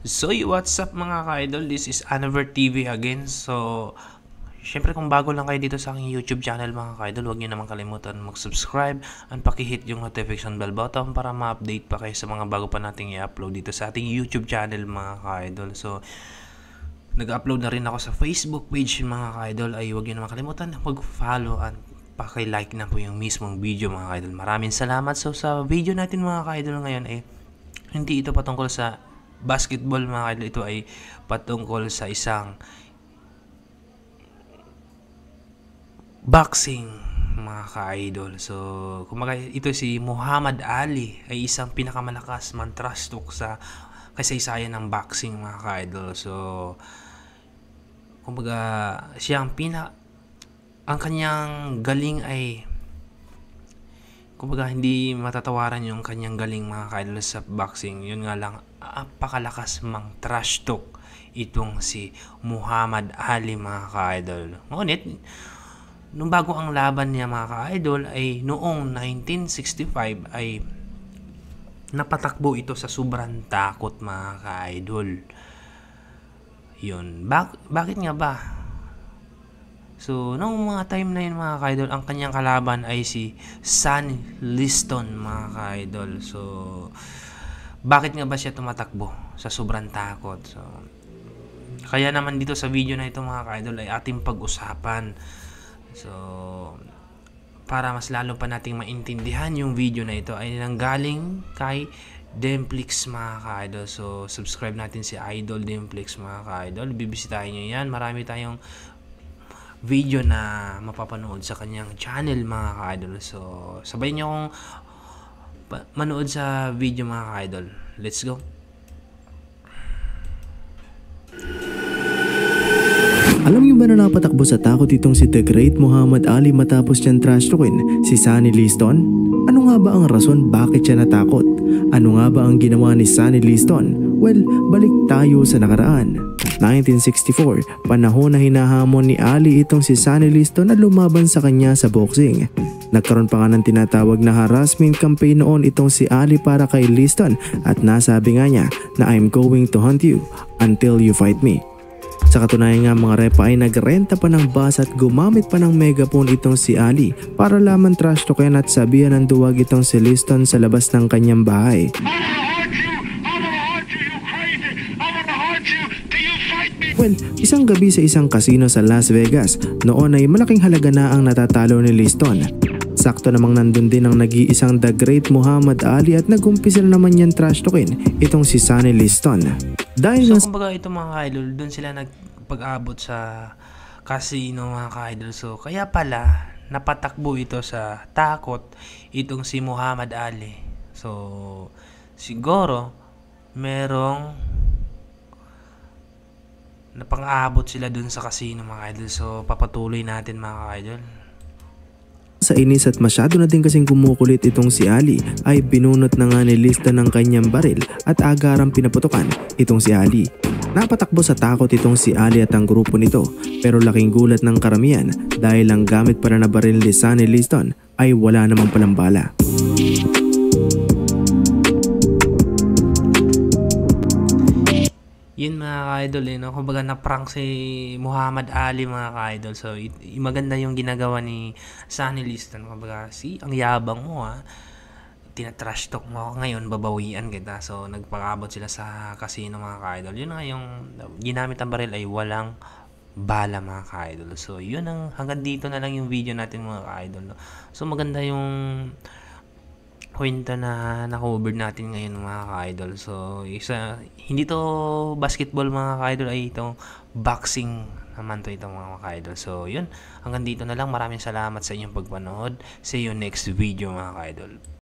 So, what's up mga ka-idol? This is Anaver TV again. So, syempre kung bago lang kayo dito sa aking YouTube channel mga ka-idol, huwag niyo naman kalimutan mag-subscribe and paki-hit yung notification bell button para ma-update pa kayo sa mga bago pa nating i-upload dito sa ating YouTube channel mga ka-idol. So, nag-upload na rin ako sa Facebook page mga ka-idol. Ay huwag niyo naman kalimutan mag-follow and paki-like na po yung mismong video mga ka-idol. Maraming salamat. So, sa video natin mga ka-idol ngayon ay hindi ito patungkol sa basketball mga ka-idol, ito ay patungkol sa isang boxing mga ka-idol. So, kumbaga ito si Muhammad Ali ay isang pinakamalakas man trash talk sa kasaysayan ng boxing mga ka-idol. So, kumbaga siya ang kanyang galing ay kumbaga hindi matatawaran yung kanyang galing mga ka-idol sa boxing. Yun nga lang, apakalakas mang trash talk itong si Muhammad Ali mga ka-idol. Ngunit, nung bago ang laban niya mga ka-idol ay noong 1965 ay napatakbo ito sa sobrang takot mga ka-idol. Yun. Bakit nga ba? So, noong mga time na yun mga ka-idol, ang kanyang kalaban ay si Sonny Liston mga ka-idol. So, bakit nga ba siya tumatakbo sa sobrang takot? So, kaya naman dito sa video na ito mga ka-idol ay ating pag-usapan. So, para mas lalo pa nating maintindihan yung video na ito ay nanggaling kay Demplix mga ka-idol. So, subscribe natin si Idol Demplix mga ka-idol. Bibisitahin nyo yan. Marami tayong video na mapapanood sa kanyang channel mga ka-idol. So, sabay nyo akong manood sa video mga ka-idol. Let's go! Alam niyo ba na napatakbo sa takot itong si The Great Muhammad Ali matapos niyang trash talkin si Sonny Liston? Ano nga ba ang rason bakit siya natakot? Ano nga ba ang ginawa ni Sonny Liston? Well, balik tayo sa nakaraan. 1964, panahon na hinahamon ni Ali itong si Sonny Liston na lumaban sa kanya sa boxing. Nagkaroon pa nga ng tinatawag na harassment campaign noon itong si Ali para kay Liston at nasabi nga niya na I'm going to hunt you until you fight me. Sa katunayan nga mga repa ay nagrenta pa ng bus at gumamit pa ng megaphone itong si Ali para laman trash talkin at sabihan ng duwag itong si Liston sa labas ng kanyang bahay. Well, isang gabi sa isang casino sa Las Vegas, noon ay malaking halaga na ang natatalo ni Liston. Sakto namang nandun din ang nag-iisang The Great Muhammad Ali at nag-umpisa na naman yan trash talkin itong si Sonny Liston. So, kumbaga ito mga ka-idol, dun sila nagpag-abot sa casino mga ka-idol. So, kaya pala, napatakbo ito sa takot itong si Muhammad Ali. So, siguro, merong napang-aabot sila dun sa casino mga idol. So, papatuloy natin mga ka-idol. Sa inis at masyado na din kasing kumukulit itong si Ali ay binunot na nga ni Liston ng kanyang baril at agarang pinaputokan itong si Ali. Napatakbo sa takot itong si Ali at ang grupo nito pero laking gulat ng karamihan dahil ang gamit para na baril ni Sonny Liston ay wala namang palang bala. Yun mga ka-idol no? Kumbaga na-prank si Muhammad Ali mga ka-idol. So, maganda yung ginagawa ni Sonny Liston. Kumbaga, ang yabang mo tinatrash talk mo ako ngayon, babawian kita. So, nagpakabot sila sa casino mga ka-idol. Yun nga yung ginamit ang baril ay walang bala mga ka-idol. So, yun hanggang dito na lang yung video natin mga ka-idol. No? So, maganda yung kwento na na-cover natin ngayon mga ka-idol. So, hindi to basketball mga ka-idol ay itong boxing naman to itong mga ka-idol. So, yun. Hanggang dito na lang. Maraming salamat sa inyong pagpanood. See you next video mga ka-idol.